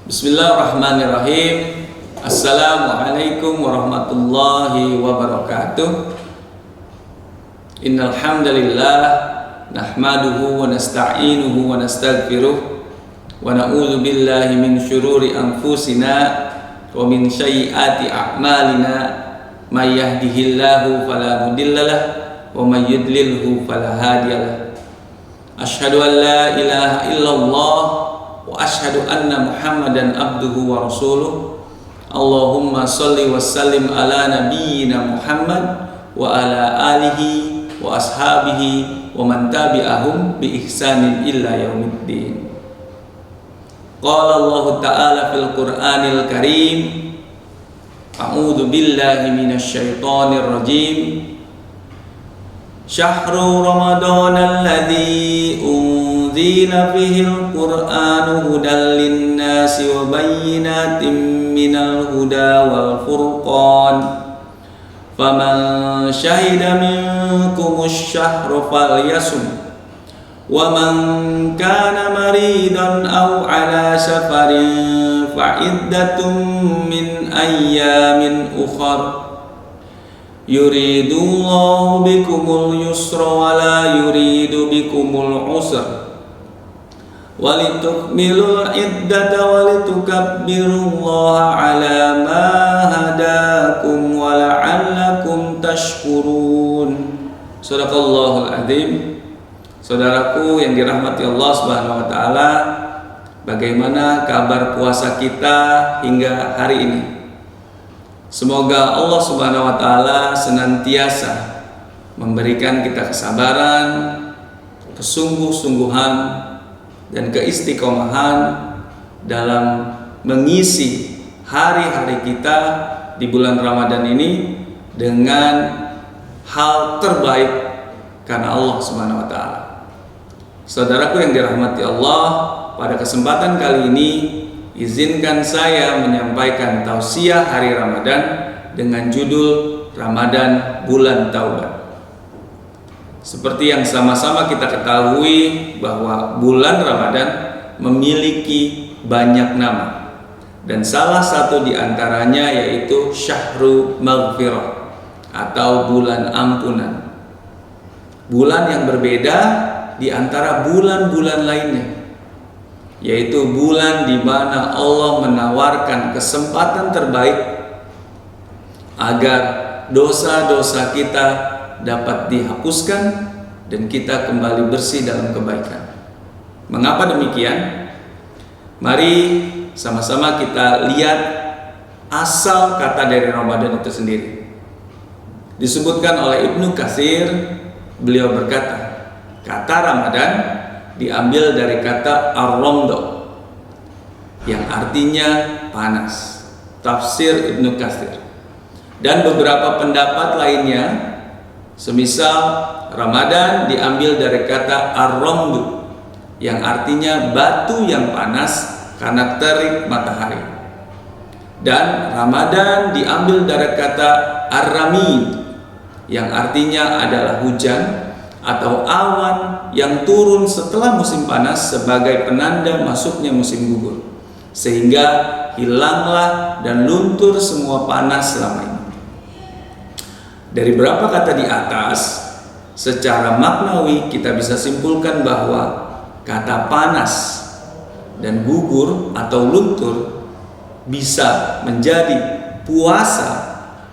Bismillahirrahmanirrahim. Assalamualaikum warahmatullahi wabarakatuh. Innal hamdalillah nahmaduhu wa nasta'inuhu wa nastaghfiruh wa na'udzu billahi min syururi anfusina wa min sayyiati a'malina may yahdihillahu fala mudhillalah wa may yudlilhu fala hadiyalah. Asyhadu an la ilaha illallah wa asyhadu anna Muhammadan abduhu wa rasuluh. Allahumma sholli wa sallim ala nabiyyina Muhammad wa ala alihi wa ashabihi wa man tabi'ahum bi ihsanin illa yaumiddin. Qala Allah ta'ala fil Qur'anil Karim, a'udzu billahi minasy syaithanir rajim. Syahru Ramadan alladzi unzila fihil Qur'anu hudan linnasi wa bayyinatin minal huda wal furqan. Faman syahida minkumus syahra falyasum. Wa man kana maridan aw ala safarin fa iddatun min ayyamin ukhra. Yuridullahu bikumul yusra wa la yuridu bikumul usra walitukmilul iddata walitukabbirullaha ala ma hadakum wa la'allakum tashkurun. Shadaqallahul adzim. Saudaraku yang dirahmati Allah Subhanahu wa taala, bagaimana kabar puasa kita hingga hari ini? Semoga Allah Subhanahu wa taala senantiasa memberikan kita kesabaran, kesungguh-sungguhan dan keistiqomahan dalam mengisi hari-hari kita di bulan Ramadan ini dengan hal terbaik karena Allah Subhanahu wa taala. Saudaraku yang dirahmati Allah, pada kesempatan kali ini izinkan saya menyampaikan tausiah hari Ramadan dengan judul Ramadan Bulan Taubat. Seperti yang sama-sama kita ketahui bahwa bulan Ramadan memiliki banyak nama, dan salah satu di antaranya yaitu Syahrul Maghfirah atau bulan ampunan. Bulan yang berbeda di antara bulan-bulan lainnya, yaitu bulan di mana Allah menawarkan kesempatan terbaik agar dosa-dosa kita dapat dihapuskan dan kita kembali bersih dalam kebaikan. Mengapa demikian? Mari sama-sama kita lihat asal kata dari Ramadan itu sendiri. Disebutkan oleh Ibnu Katsir, beliau berkata, kata Ramadan diambil dari kata ar-ramdo yang artinya panas. Tafsir Ibnu Katsir. Dan beberapa pendapat lainnya, semisal Ramadan diambil dari kata ar-ramdu yang artinya batu yang panas karena terik matahari. Dan Ramadan diambil dari kata ar-ramid yang artinya adalah hujan atau awan yang turun setelah musim panas sebagai penanda masuknya musim gugur, sehingga hilanglah dan luntur semua panas selama ini. Dari beberapa kata di atas, secara maknawi kita bisa simpulkan bahwa kata panas dan gugur atau luntur bisa menjadi puasa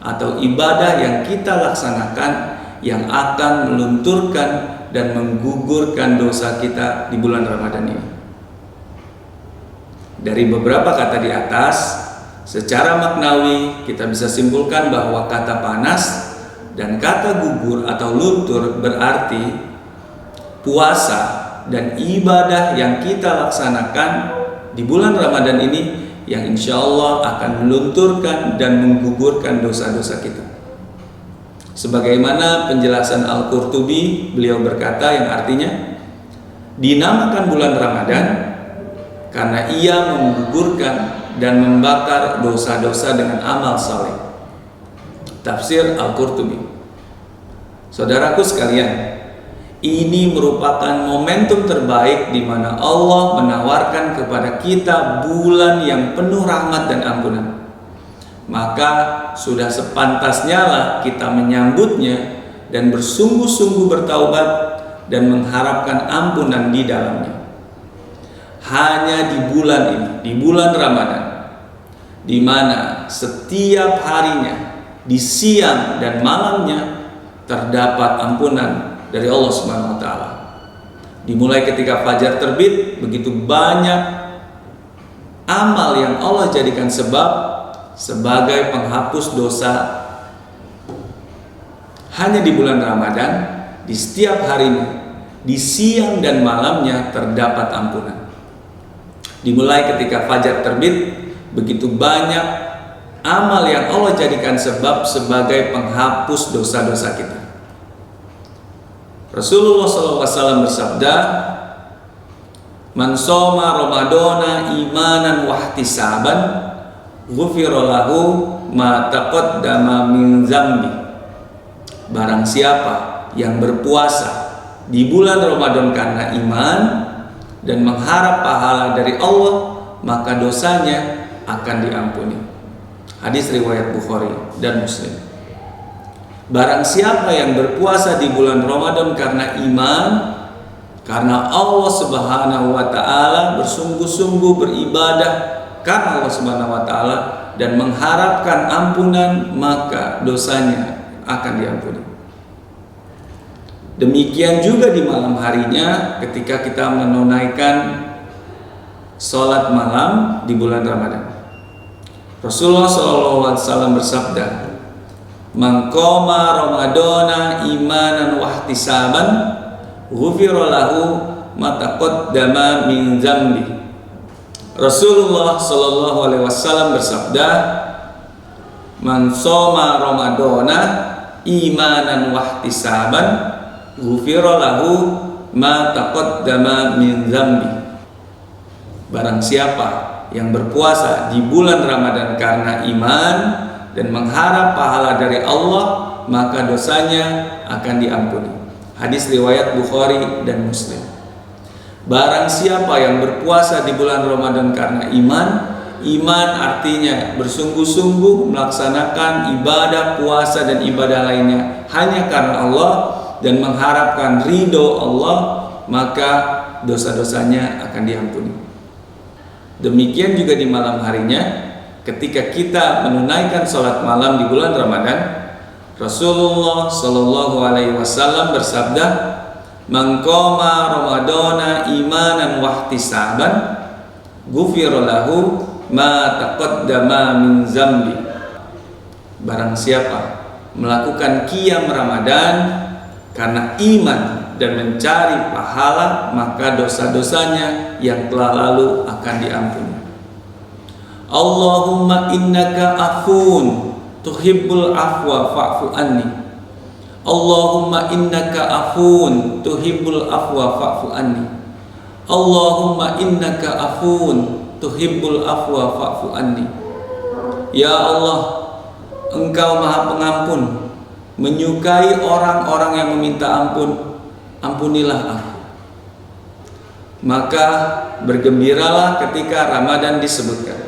atau ibadah yang kita laksanakan yang akan melunturkan dan menggugurkan dosa kita di bulan Ramadan ini. Dari beberapa kata di atas, secara maknawi kita bisa simpulkan bahwa kata panas dan kata gugur atau luntur berarti puasa dan ibadah yang kita laksanakan di bulan Ramadan ini yang insya Allah akan melunturkan dan menggugurkan dosa-dosa kita. Sebagaimana penjelasan Al-Qurtubi, beliau berkata yang artinya dinamakan bulan Ramadan karena ia menggugurkan dan membakar dosa-dosa dengan amal saleh. Tafsir Al-Qurtubi. Saudaraku sekalian, Ini merupakan momentum terbaik di mana Allah menawarkan kepada kita bulan yang penuh rahmat dan ampunan. Maka sudah sepantasnya lah kita menyambutnya dan bersungguh-sungguh bertaubat dan mengharapkan ampunan di dalamnya. Hanya di bulan ini, di bulan Ramadan, di mana setiap harinya, di siang dan malamnya terdapat ampunan dari Allah Subhanahu wa taala. Dimulai ketika fajar terbit, begitu banyak amal yang Allah jadikan sebab sebagai penghapus dosa. Hanya di bulan Ramadan, di setiap harinya, di siang dan malamnya terdapat ampunan. Dimulai ketika fajar terbit, begitu banyak amal yang Allah jadikan sebab sebagai penghapus dosa-dosa kita. Rasulullah SAW bersabda, "Man shoma Ramadana imanan wahtisaban, ghufira lahu ma taqaddama min dzambi." Barang siapa yang berpuasa di bulan Ramadan karena iman dan mengharap pahala dari Allah, maka dosanya akan diampuni. Hadis riwayat Bukhari dan Muslim. Barang siapa yang berpuasa di bulan Ramadan karena iman, karena Allah Subhanahu wa taala, bersungguh-sungguh beribadah karena Allah Subhanahu wa taala dan mengharapkan ampunan, maka dosanya akan diampuni. Demikian juga di malam harinya ketika kita menunaikan sholat malam di bulan Ramadan. Rasulullah SAW bersabda, "Man qama Ramadana imanan wahtisaban, ghufira lahu ma taqaddama min dzambi." Rasulullah sallallahu alaihi wasallam bersabda, "Man shoma Ramadana imanan wahtisaban, ghufira lahu ma taqaddama min dzambi." Barang siapa yang berpuasa di bulan Ramadan karena iman dan mengharap pahala dari Allah, maka dosanya akan diampuni. Hadis riwayat Bukhari dan Muslim. Barang siapa yang berpuasa di bulan Ramadan karena iman, iman artinya bersungguh-sungguh melaksanakan ibadah puasa dan ibadah lainnya hanya karena Allah dan mengharapkan ridho Allah, maka dosa-dosanya akan diampuni. Demikian juga di malam harinya, ketika kita menunaikan sholat malam di bulan Ramadan, Rasulullah Shallallahu Alaihi Wasallam bersabda, "Man qama Ramadana imanan wahtisaban, ghufira lahu ma taqaddama min dzambi." Barang siapa melakukan qiyam Ramadan karena iman dan mencari pahala, maka dosa-dosanya yang telah lalu akan diampuni. Allahumma innaka afun tuhibbul afwa fa'fu anni. Allahumma innaka afun tuhibbul afwa fa'fu anni. Allahumma innaka afun tuhibbul afwa fa'fu anni. Ya Allah, Engkau Maha Pengampun, menyukai orang-orang yang meminta ampun, ampunilah aku. Maka bergembiralah ketika Ramadan disebutkan.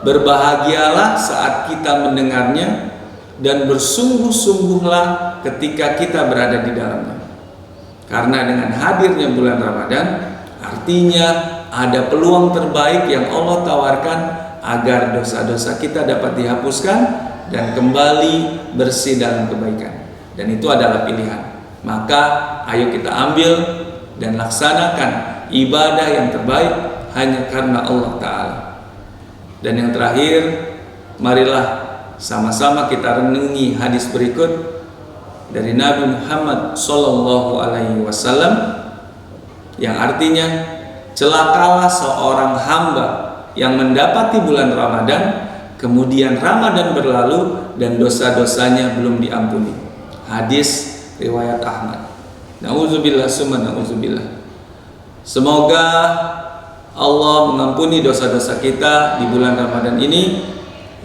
Berbahagialah saat kita mendengarnya dan bersungguh-sungguhlah ketika kita berada di dalamnya. Karena dengan hadirnya bulan Ramadan, artinya ada peluang terbaik yang Allah tawarkan agar dosa-dosa kita dapat dihapuskan dan kembali bersih dalam kebaikan. Dan itu adalah pilihan. Maka ayo kita ambil dan laksanakan ibadah yang terbaik hanya karena Allah Ta'ala. Dan yang terakhir, marilah sama-sama kita renungi hadis berikut dari Nabi Muhammad Sallallahu Alaihi Wasallam yang artinya, celakalah seorang hamba yang mendapati bulan Ramadan, kemudian Ramadan berlalu dan dosa-dosanya belum diampuni. Hadis riwayat Ahmad. Nauzubillah summa nauzubillah. Semoga Allah mengampuni dosa-dosa kita di bulan Ramadan ini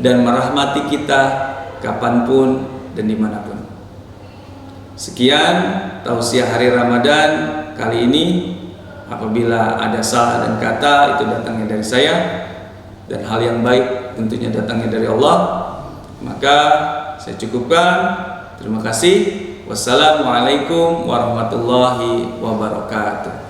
dan merahmati kita kapanpun dan dimanapun. Sekian tausiah hari Ramadan kali ini. Apabila ada salah dan kata, itu datangnya dari saya, dan hal yang baik tentunya datangnya dari Allah. Maka saya cukupkan. Terima kasih. Wassalamualaikum warahmatullahi wabarakatuh.